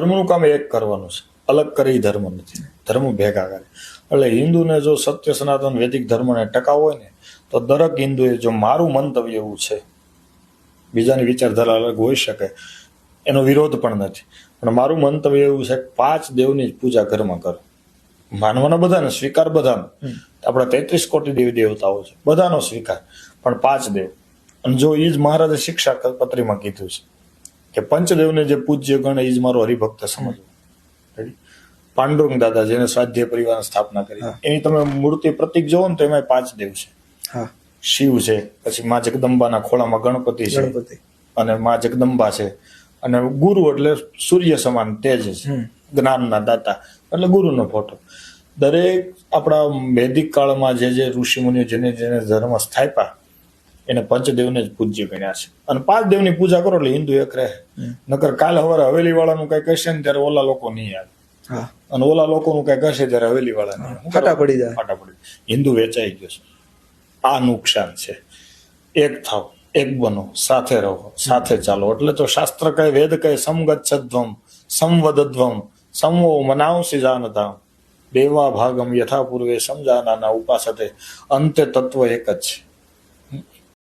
ધર્મનું કામ એક કરવાનું છે, અલગ કરી ધર્મ નથી, ધર્મ ભેગા કરે. એટલે હિન્દુને જો સત્ય સનાતન વૈદિક ધર્મને ટકાવવો હોય ને તો દરેક હિન્દુએ, જો મારું મંતવ્ય એવું છે, બીજાની વિચારધારા અલગ હોઈ શકે, એનો વિરોધ પણ નથી, પણ મારું મંતવ્ય એવું છે કે 5 દેવની જ પૂજા ઘરમાં કરો. માનવાના બધાને સ્વીકાર, બધાનો, આપણા 33 કોટી દેવી દેવતાઓ છે, બધાનો સ્વીકાર, પણ 5 દેવ. અને જો એ જ મહારાજે શિક્ષા પત્રીમાં કીધું છે કે પંચદેવને જે પૂજ્ય ગણે એ જ મારો હરિભક્ત સમજવો. પાંડુરંગ દાદા જેને સ્વાધ્યાય પરિવારની સ્થાપના કરી, એની તમે મૂર્તિ પ્રતિક જોવો ને તો એમાં 5 દેવ છે. શિવ છે, પછી મા જગદંબાના ખોળામાં ગણપતિ છે, અને મા જગદંબા છે, અને ગુરુ એટલે સૂર્ય સમાન તેજ છે, જ્ઞાનના દાતા એટલે ગુરુનો ફોટો. દરેક આપણા વૈદિક કાળમાં જે ઋષિ મુનિઓ જેને જેને ધર્મ સ્થાપ્યા એને પંચદેવને જ પૂજ્ય ગણ્યા છે. અને 5 દેવની પૂજા કરો એટલે હિન્દુ એક રહે. નકર કાલે સવારે હવેલી વાળાનું કઈ કહેશે ને ત્યારે ઓલા લોકો નહીં આવે, અને ઓલા લોકોનું કઈ કહેશે ત્યારે હવેલી વાળા નહીં, ફાટા પડી જાય. હિન્દુ વેચાઈ ગયો છે. આ નુકસાન છે. એક થાવ, એક બનો, સાથે રહો, સાથે ચાલો. એટલે તો શાસ્ત્ર કહે, વેદ કહે, સમગચ્છધ્વમ સંવદધ્વમ સમવો મનાવસી જાનતા દેવા ભાગમ યથા પૂર્વે સમજાના ઉપાસતે. અંતે તત્વ એક જ છે.